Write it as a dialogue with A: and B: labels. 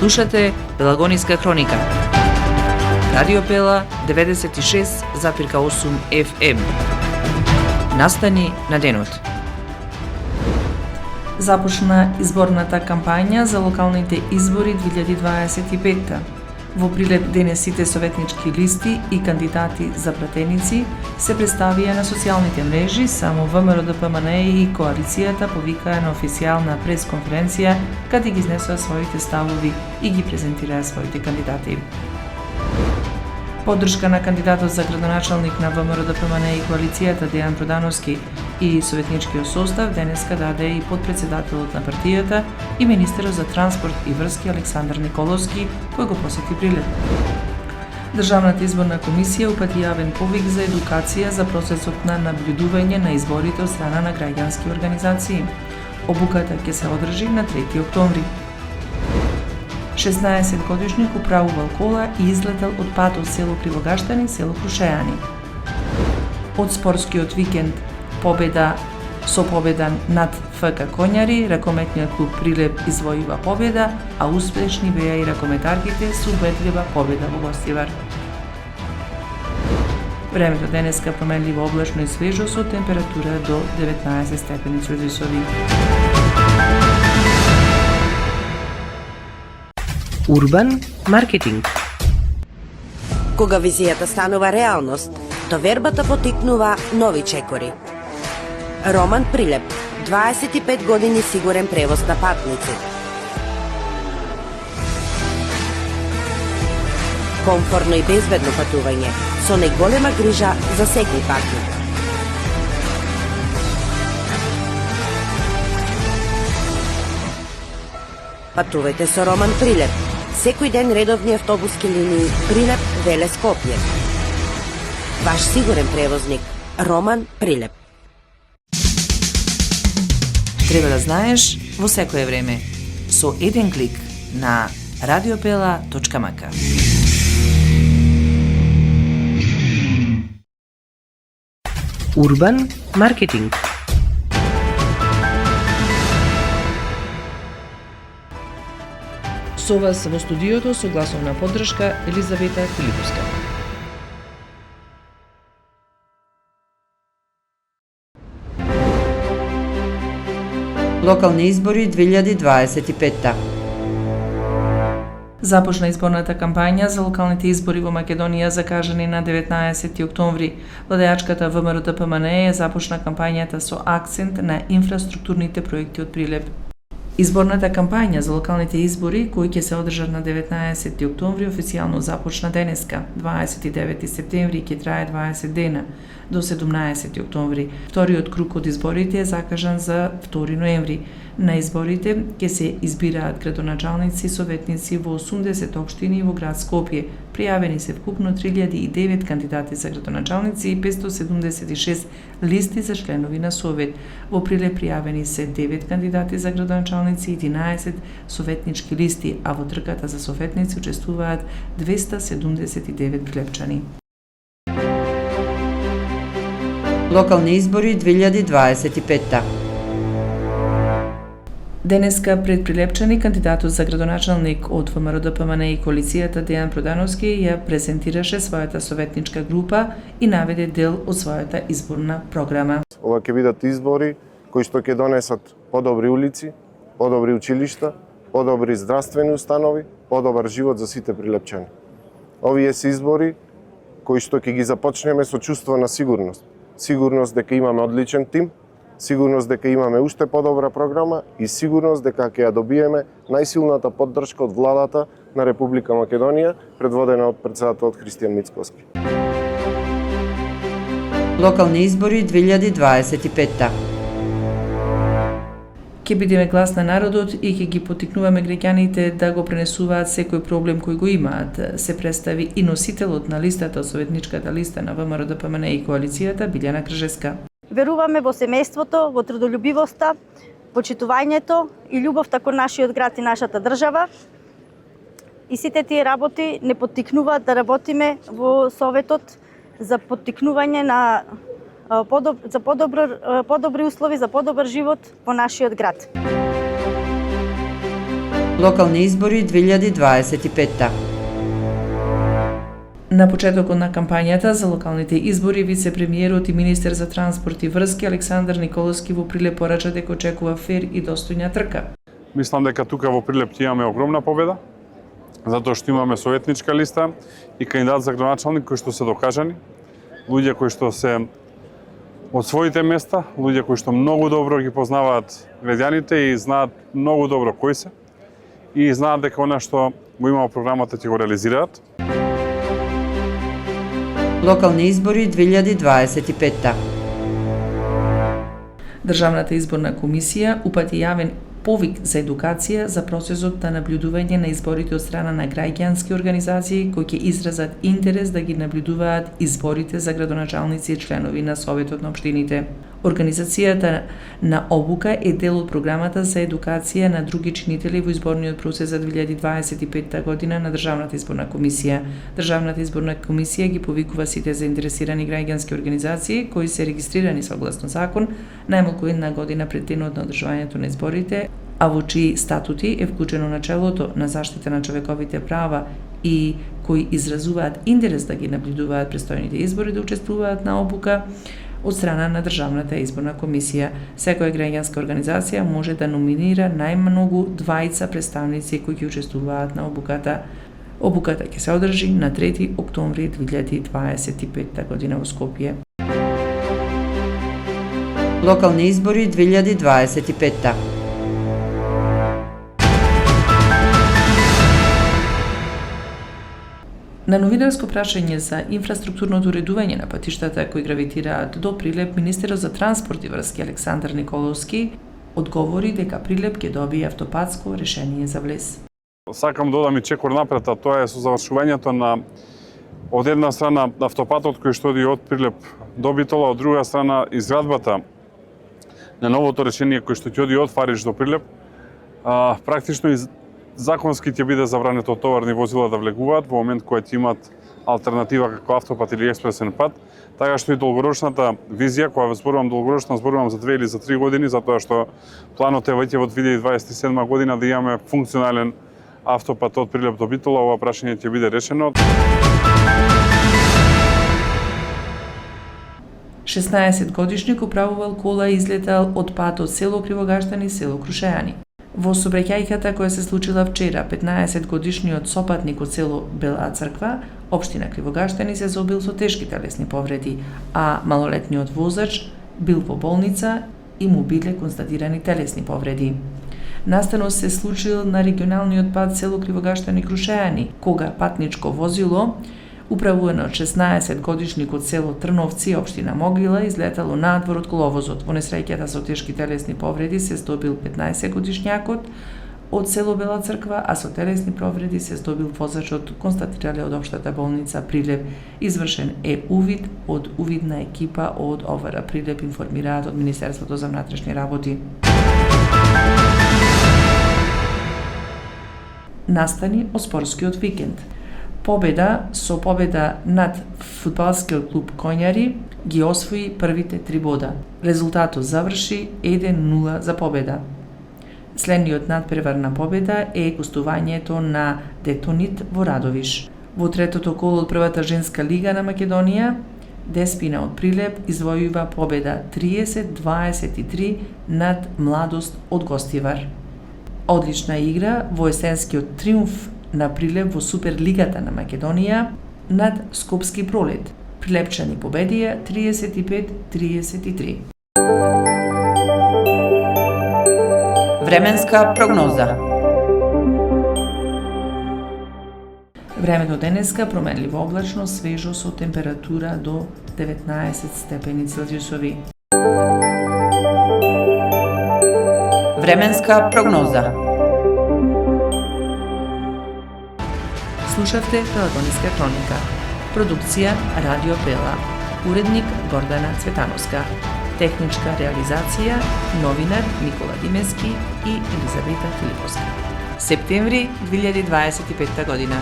A: Слушате Пелагониска хроника. Радио Пела 96,8 FM. Настани на денот. Започна изборната кампања за локалните избори 2025. Во Прилеп денес сите советнички листи и кандидати за пратеници се представија на социјалните мрежи, само ВМРО ДПМНЕ и коалицијата повикаа на официјална пресконференција каде ги изнесоа своите ставови и ги презентираа своите кандидати. Поддршка на кандидатот за градоначалник на ВМРО ДПМНЕ и коалицијата Дејан Продановски и советничкиот состав денеска даде и подпредседателот на партијата и министерот за транспорт и врски Александар Николовски, кој го посети Прилеп. Државната изборна комисија упати јавен повик за едукација за процесот на наблюдување на изборите од страна на граѓански организации. Обуката ќе се одржи на 3 октомври. 16-годишник управувал кола и излетел од пат од село Кривогаштани, село Крушејани. Од спортскиот викенд победа над ФК Конјари, ракометниот клуб Прилеп извојува победа, а успешни беа и ракометарките со убедлива победа во гостивар. Времето денеска променливо облачно и свежо со температура до 19 степени Целзиусови.
B: Урбан маркетинг.
C: Кога визијата станува реалност, довербата потикнува нови чекори. Роман Прилеп, 25 години сигурен превоз на патници. Комфорно и безбедно патување, со најголема грижа за секој патник. Патувајте со Роман Прилеп. Секој ден редовни автобуски линии Прилеп, Велес, Скопје. Ваш сигурен превозник Роман Прилеп.
A: Треба да знаеш во секое време со еден клик на radiopela.mk.
B: Урбан маркетинг.
A: Со вас во студиото со гласовна поддршка Елизавета Филиповска.
D: Локални избори 2025.
A: Започна изборната кампања за локалните избори во Македонија закажани на 19 октомври. Владеачката ВМРО ДПМНЕ започна кампањата со акцент на инфраструктурните проекти од Прилеп. Изборната кампања за локалните избори, кои ќе се одржат на 19 октомври, официјално започна денеска, 29 септември, ќе трае 20 дена, до 17 октомври. Вториот круг од изборите е закажан за 2 ноември. На изборите ќе се избираат градоначалници и советници во 80 општини во град Скопје. Пријавени се вкупно 3009 кандидати за градоначалници и 576 листи за членови на совет. Во Прилеп пријавени се 9 кандидати за градоначалници и 11 советнички листи, а во трката за советници учествуваат 279 прилепчани.
D: Локални избори 2025.
A: Денеска пред прилепчани кандидатот за градоначалник од ВМРО ДПМНЕ и коалицијата Дејан Продановски ја презентираше својата советничка група и наведе дел од својата изборна програма.
E: Ова ќе бидат избори кои што ќе донесат подобри улици, подобри училишта, подобри здравствени установи, подобар живот за сите прилепчани. Овие се избори кои што ќе ги започнеме со чувство на сигурност. Сигурност дека имаме одличен тим, сигурност дека имаме уште подобра програма и сигурност дека ќе ја добиеме најсилната поддршка од владата на Република Македонија, предводена од председателот Христијан Мицкоски.
D: Локални избори 2025.
A: Ќе бидеме глас на народот и ќе ги потикнуваме граѓаните да го пренесуваат секој проблем кој го имаат, се представи и носителот на листата од советничката листа на ВМРО ДПМНЕ и коалицијата Билјана Кржеска.
F: Веруваме во семејството, во трудолюбивоста, почитувањето и љубовта кон нашиот град и нашата држава. И сите тие работи не поттикнуваат да работиме во Советот за поттикнување на подобри услови за подобар живот во нашиот град.
D: Локални избори 2025.
A: На почетокот на кампањата за локалните избори, вице-премиерот и министер за транспорт и врски Александар Николовски во Прилеп порача дека очекува фер и достојна трка.
G: Мислам дека тука во Прилеп ќе имаме огромна победа, затоа што имаме советничка листа и кандидат за градоначалник кои што се докажани, луѓе кои што се од своите места, луѓе кои што многу добро ги познаваат граѓаните и знаат многу добро кои се и знаат дека она што го има во програмата ќе го реализираат.
D: Локални избори 2025.
A: Државната изборна комисија упати јавен повик за едукација за процесот на наблюдување на изборите од страна на граѓански организации кои ќе изразат интерес да ги наблюдуваат изборите за градоначалници и членови на Советот на општините. Организацијата на обука е дел од програмата за едукација на други чинители во изборниот процес за 2025 година на Државната изборна комисија. Државната изборна комисија ги повикува сите заинтересирани граѓански организации кои се регистрирани согласно закон најмалку една година пред денот на одржувањето на изборите, а во чии статути е вклучено начелото на заштита на човековите права и кои изразуваат интерес да ги наблюдуваат престојните избори да учествуваат на обука од страна на Државната изборна комисија. Секоја граѓанска организација може да номинира најмногу 2 представници кои ќе учествуваат на обуката. Обуката ќе се одржи на 3 октомври 2025 година во Скопје.
D: Локални избори 2025.
A: На новинарско прашање за инфраструктурното уредување на патиштата кои гравитираат до Прилеп, министерот за транспорт и врски Александар Николовски одговори дека Прилеп ќе добие автопатско решение за влез.
G: Сакам да додам и чекор напред, а тоа е со завршувањето на од една страна автопатот кој што оди од Прилеп до Битола, од друга страна изградбата на новото решение кој што ќе оди од Фариш до Прилеп. Практично законски ќе биде забрането товарни возила да влегуваат во момент кога ќе имат алтернатива како автопат или експресен пат, така што и долгорочната визија, која зборувам долгорочна, зборувам за 2 или за 3 години, затоа што планот е веќе во 2027 година да имаме функционален автопат од Прилеп до Битола, ова прашање ќе биде решено.
A: 16-годишник управувал кола и излетал од патот село Кривогаштани, село Крушејани. Во сообраќајката која се случила вчера, 15-годишниот сопатник од село Бела Црква, општина Кривогаштани, се заобил со тешки телесни повреди, а малолетниот возач бил во болница и му биле констатирани телесни повреди. Настанот се случил на регионалниот пат село Кривогаштани Крушејани, кога патничко возило управувано од 16-годишник од село Трновци, општина Могила, излетало надвор од коловозот. Во несреќата со тешки телесни повреди се здобил 15-годишњакот од село Бела Црква, а со телесни повреди се здобил возачот, констатирале од општата болница Прилеп. Извршен е увид од увидна екипа од ОВР Прилеп, информираат од Министерството за внатрешни работи. Настани од спортскиот викенд. Победа над фудбалскиот клуб Коњари ги освои првите 3 бода. Резултатот заврши 1-0 за победа. Следниот надпревар на победа е гостувањето на Детонит во Радовиш. Во третото коло од првата женска лига на Македонија, Деспина од Прилеп извојува победа 30-23 над Младост од Гостивар. Одлична игра во есенскиот триумф на Прилеп во Суперлигата на Македонија над Скопски Пролет. Прилепчани победија 35-33.
D: Временска прогноза.
A: Времето денеска променливо облачно, свежо со температура до 19 степени Целзиусови.
D: Временска прогноза.
A: Слушавте Пелагониска хроника. Продукција Радио Бела. Уредник Гордана Цветановска. Техничка реализација новинар Никола Димески и Елизавета Филиповска. Септември 2025 година.